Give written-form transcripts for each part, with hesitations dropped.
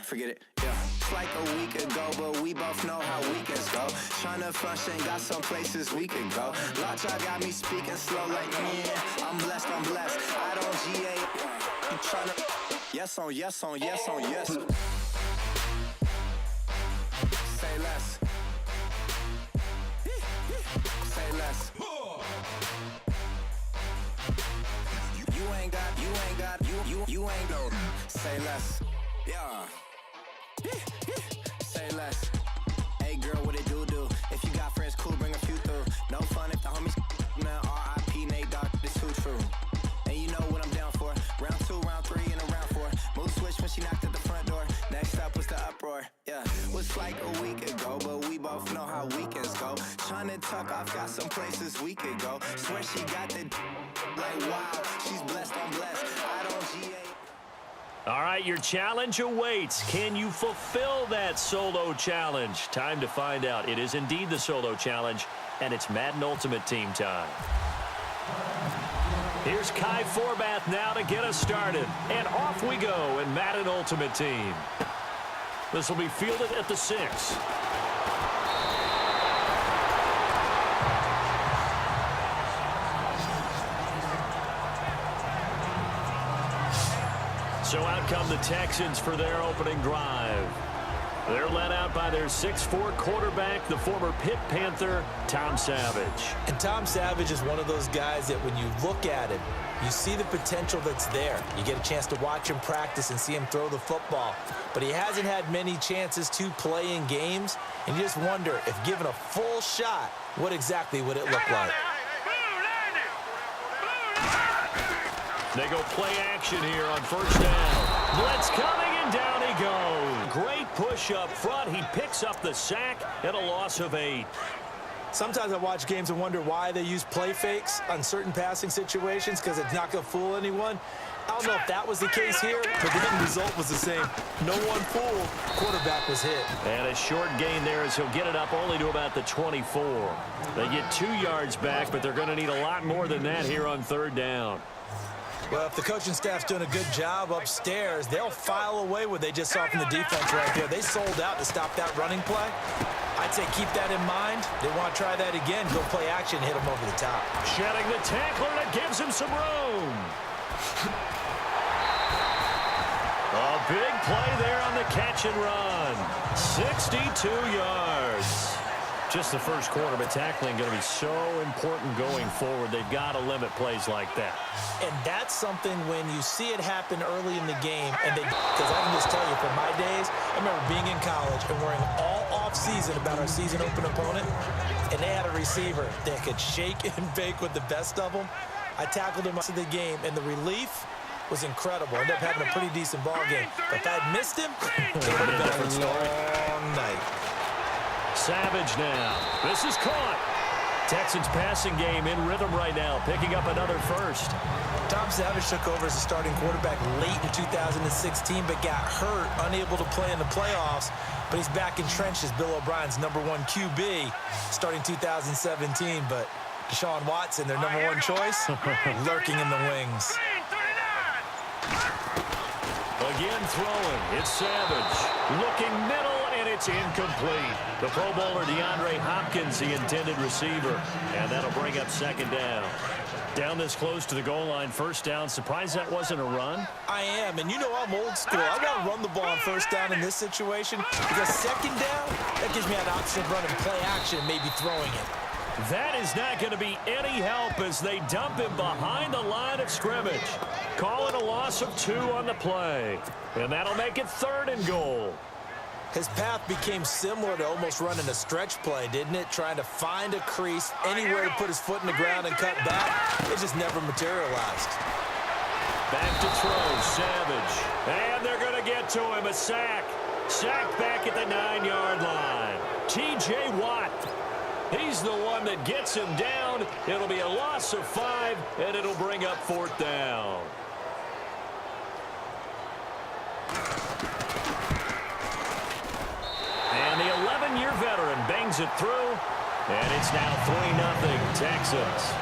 Forget it, yeah. It's like a week ago, but we both know how weekends go. Tryna function, got some places we could go. Lot y'all got me speaking slow like, yeah, I'm blessed. I don't GA. You tryna, yes on yes on yes on yes. Say less. Say less. You ain't no. Say less. Yeah. Say less. Hey girl, what it do? If you got friends, cool, bring a few through. No fun if the homies, man. R.I.P. Nate Dogg, this too true. And you know what I'm down for. Round 2, round 3, and a round 4. Mood switch when she knocked at the front door. Next up was the uproar. Yeah, was like a week ago, but we both know how weekends go. Tryna tuck off, got some places we could go. Swear she got the like wow, she's blessed, I'm blessed. I don't GA. All right, your challenge awaits. Can you fulfill that solo challenge? Time to find out. It is indeed the solo challenge, and it's Madden Ultimate Team time. Here's Kai Forbath now to get us started. And off we go in Madden Ultimate Team. This will be fielded at the 6. So out come the Texans for their opening drive. They're led out by their 6'4" quarterback, the former Pitt Panther, Tom Savage. And Tom Savage is one of those guys that when you look at him, you see the potential that's there. You get a chance to watch him practice and see him throw the football. But he hasn't had many chances to play in games, and you just wonder if given a full shot, what exactly would it look like? They go play action here on first down. Blitz coming, and down he goes. Great push up front. He picks up the sack and a loss of 8. Sometimes I watch games and wonder why they use play fakes on certain passing situations because it's not going to fool anyone. I don't know if that was the case here, but the end result was the same. No one fooled. Quarterback was hit. And a short gain there as he'll get it up only to about the 24. They get 2 yards back, but they're going to need a lot more than that here on third down. Well, if the coaching staff's doing a good job upstairs, they'll file away what they just saw from the defense right there. They sold out to stop that running play. I'd say keep that in mind. They want to try that again. Go play action, hit him over the top. Shedding the tackler, and it gives him some room. A big play there on the catch and run. 62 yards. Just the first quarter, but tackling going to be so important going forward. They've got to limit plays like that. And that's something when you see it happen early in the game, and because I can just tell you from my days, I remember being in college and worrying all off-season about our season open opponent, and they had a receiver that could shake and bake with the best of them. I tackled him to the game, and the relief was incredible. Ended up having a pretty decent ball game. But if I'd missed him, it would have been a long night. Savage now. This is caught. Texans passing game in rhythm right now, picking up another first. Tom Savage took over as a starting quarterback late in 2016, but got hurt, unable to play in the playoffs. But he's back entrenched as Bill O'Brien's #1 QB starting 2017. But Deshaun Watson, their #1 choice, lurking in the wings. Again throwing. It's Savage. Looking middle, and it's incomplete. The Pro Bowler DeAndre Hopkins, the intended receiver. And that'll bring up second down. Down this close to the goal line, first down. Surprised that wasn't a run? I am, and you know I'm old school. I want to run the ball on first down in this situation because second down, that gives me an option of running play action, maybe throwing it. That is not going to be any help as they dump him behind the line of scrimmage. Calling a loss of 2 on the play. And that'll make it 3rd and goal. His path became similar to almost running a stretch play, didn't it? Trying to find a crease, anywhere to put his foot in the ground and cut back. It just never materialized. Back to throw, Savage. And they're going to get to him, a sack. Sack back at the 9-yard line. T.J. Watt. He's the one that gets him down. It'll be a loss of 5, and it'll bring up 4th down. And the 11-year veteran bangs it through, and it's now 3-0 Texans.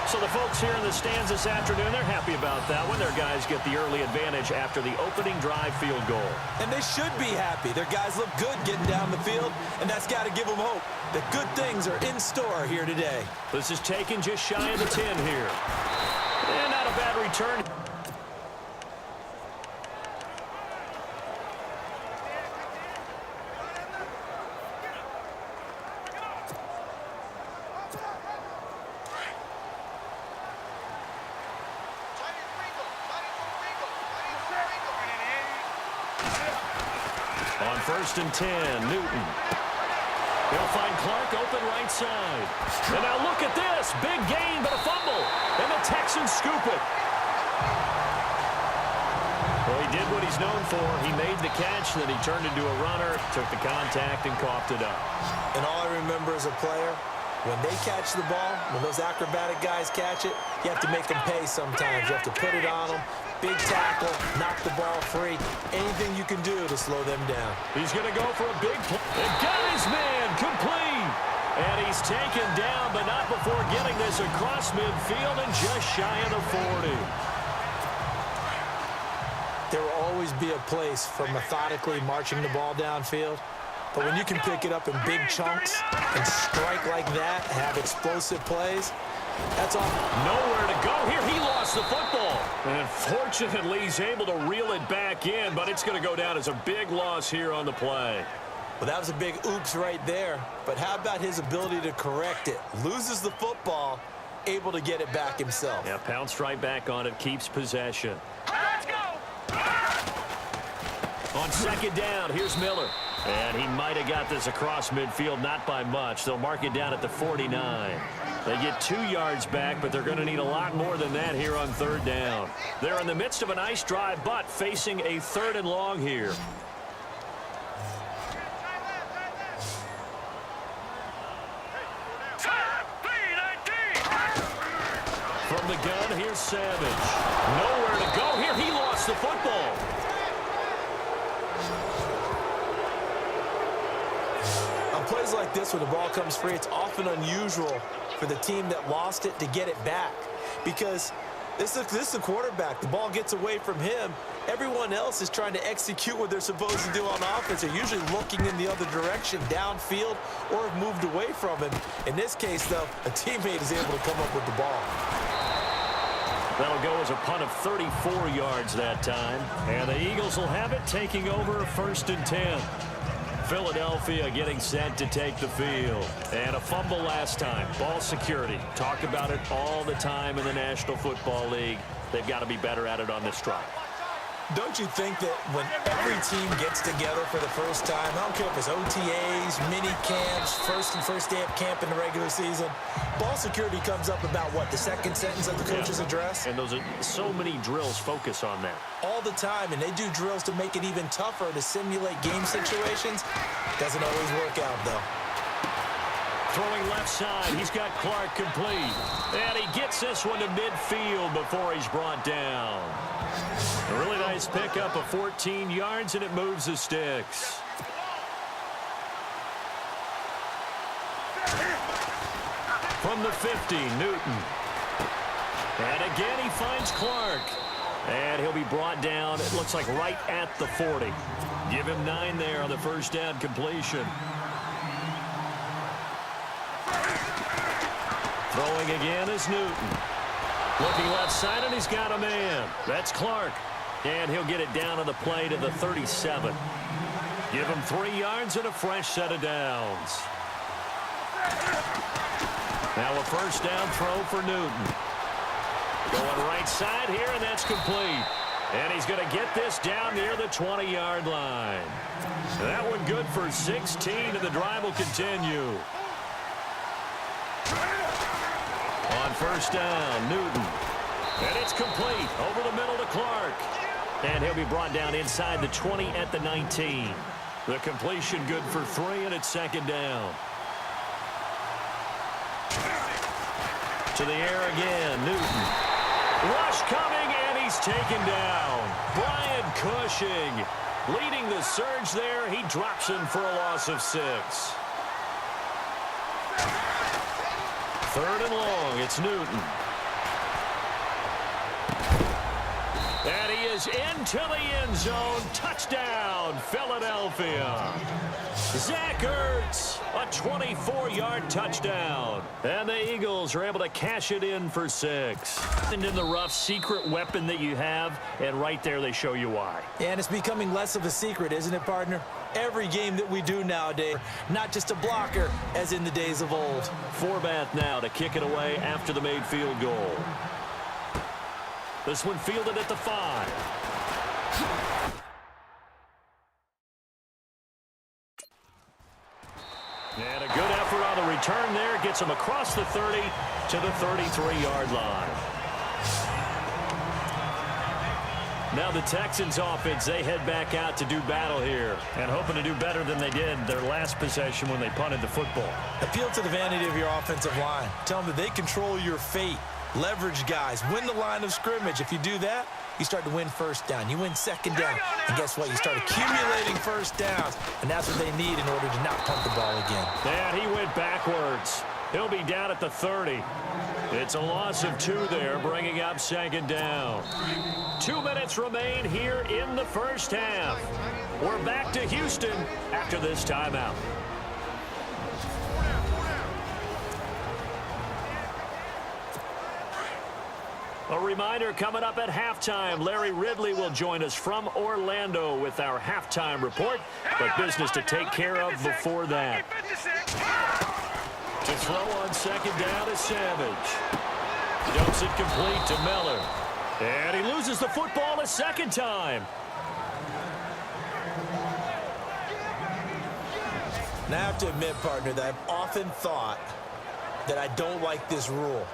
So the folks here in the stands this afternoon, they're happy about that when their guys get the early advantage after the opening drive field goal. And they should be happy. Their guys look good getting down the field, and that's got to give them hope that good things are in store here today. This is taken just shy of the 10 here. And not a bad return. On 1st and 10, Newton. He'll find Clark open right side. And now look at this. Big gain, but a fumble. And the Texans scoop it. Well, he did what he's known for. He made the catch, then he turned into a runner, took the contact, and coughed it up. And all I remember as a player, when they catch the ball, when those acrobatic guys catch it, you have to make them pay sometimes. You have to put it on them. Big tackle, knock the ball free. Anything you can do to slow them down. He's going to go for a big play. And got his man complete. And he's taken down, but not before getting this across midfield and just shy of the 40. There will always be a place for methodically marching the ball downfield. But when you can pick it up in big chunks and strike like that, have explosive plays, that's all. Nowhere to go here. He lost the football. And fortunately, he's able to reel it back in, but it's going to go down as a big loss here on the play. Well, that was a big oops right there. But how about his ability to correct it? Loses the football, able to get it back himself. Yeah, pounced right back on it, keeps possession. Let's go! On 2nd down, here's Miller. And he might have got this across midfield, not by much. They'll mark it down at the 49. They get 2 yards back, but they're going to need a lot more than that here on 3rd down. They're in the midst of a nice drive, but facing a 3rd and long here. From the gun, here's Savage. Nowhere to go here. He lost the football. On plays like this, when the ball comes free, it's often unusual for the team that lost it to get it back. Because this is the quarterback. The ball gets away from him. Everyone else is trying to execute what they're supposed to do on offense. They're usually looking in the other direction, downfield, or have moved away from him. In this case, though, a teammate is able to come up with the ball. That'll go as a punt of 34 yards that time. And the Eagles will have it, taking over 1st and 10. Philadelphia getting set to take the field. And a fumble last time. Ball security. Talk about it all the time in the National Football League. They've got to be better at it on this drive. Don't you think that when every team gets together for the first time, I don't care if it's OTAs, mini camps, first day of camp in the regular season, ball security comes up about, what, the 2nd sentence of the coach's address? And those are so many drills focus on that. All the time, and they do drills to make it even tougher to simulate game situations. Doesn't always work out, though. Throwing left side, he's got Clark complete. And he gets this one to midfield before he's brought down. A really nice pickup of 14 yards, and it moves the sticks. From the 50, Newton. And again, he finds Clark. And he'll be brought down, it looks like right at the 40. Give him 9 there on the 1st down completion. Throwing again is Newton. Looking left side, and he's got a man. That's Clark. And he'll get it down on the play to the 37. Give him 3 yards and a fresh set of downs. Now a 1st down throw for Newton. Going right side here, and that's complete. And he's going to get this down near the 20-yard line. That one good for 16, and the drive will continue. On 1st down, Newton. And it's complete over the middle to Clark. And he'll be brought down inside the 20 at the 19. The completion good for 3, and it's 2nd down. To the air again, Newton. Rush coming, and he's taken down. Brian Cushing leading the surge there. He drops him for a loss of 6. 3rd and long, it's Newton. And he is into the end zone. Touchdown, Philadelphia. Zach Ertz, a 24-yard touchdown. And the Eagles are able to cash it in for 6. And in the rough, secret weapon that you have, and right there they show you why. And it's becoming less of a secret, isn't it, partner? Every game that we do nowadays, not just a blocker, as in the days of old. Forbath now to kick it away after the made field goal. This one fielded at the 5. And a good effort on the return there. Gets him across the 30 to the 33-yard line. Now the Texans offense, they head back out to do battle here and hoping to do better than they did their last possession when they punted the football. Appeal to the vanity of your offensive line. Tell them that they control your fate. Leverage guys. Win the line of scrimmage. If you do that, you start to win first down. You win second down. And guess what? You start accumulating first downs. And that's what they need in order to not punt the ball again. And he went backwards. He'll be down at the 30. It's a loss of 2 there, bringing up second down. 2 minutes remain here in the first half. We're back to Houston after this timeout. A reminder, coming up at halftime, Larry Ridley will join us from Orlando with our halftime report, but business to take care of before that. To throw on second down is Savage. Dumps it complete to Miller. And he loses the football a second time. Now I have to admit, partner, that I've often thought that I don't like this rule,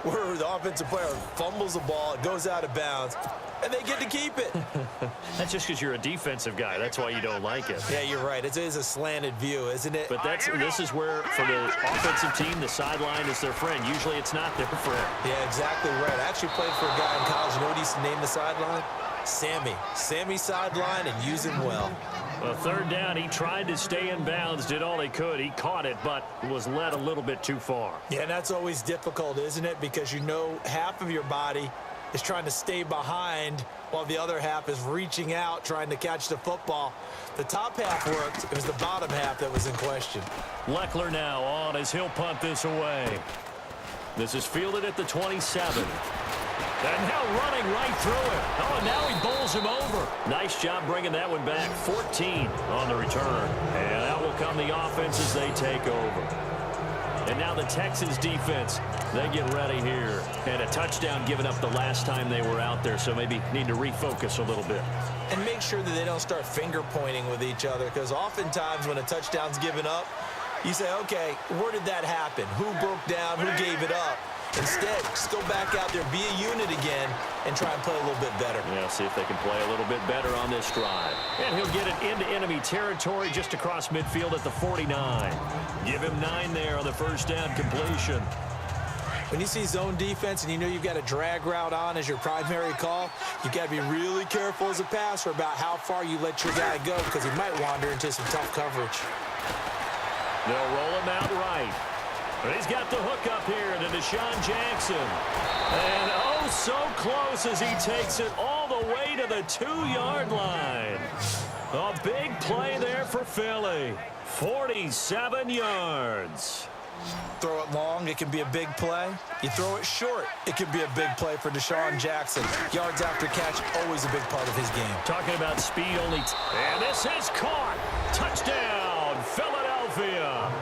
where the offensive player fumbles the ball, it goes out of bounds, and they get to keep it. That's just because you're a defensive guy. That's why you don't like it. Yeah, you're right. It is a slanted view, isn't it? But this is where, for the offensive team, the sideline is their friend. Usually it's not their friend. Yeah, exactly right. I actually played for a guy in college. You know what he used to name the sideline? Sammy. Sammy sideline, and use him well. Well, third down, he tried to stay in bounds, did all he could. He caught it, but was led a little bit too far. Yeah, and that's always difficult, isn't it? Because you know half of your body is trying to stay behind while the other half is reaching out, trying to catch the football. The top half worked. It was the bottom half that was in question. Leckler now on as he'll punt this away. This is fielded at the 27. And now running right through it. Oh, and now he bowls him over. Nice job bringing that one back. 14 on the return. And out will come the offense as they take over. And now the Texans defense, they get ready here. And a touchdown given up the last time they were out there, so maybe need to refocus a little bit. And make sure that they don't start finger pointing with each other, because oftentimes when a touchdown's given up, you say, okay, where did that happen? Who broke down? Who gave it up? Instead, just go back out there, be a unit again, and try and play a little bit better. Yeah, see if they can play a little bit better on this drive. And he'll get it into enemy territory just across midfield at the 49. Give him 9 there on the first down completion. When you see zone defense and you know you've got a drag route on as your primary call, you've got to be really careful as a passer about how far you let your guy go, because he might wander into some tough coverage. They'll roll him out right. But he's got the hook up here to Deshaun Jackson. And oh, so close as he takes it all the way to the 2-yard line. A big play there for Philly. 47 yards. Throw it long, it can be a big play. You throw it short, it can be a big play for Deshaun Jackson. Yards after catch, always a big part of his game. Talking about speed only. And this is caught. Touchdown, Philadelphia.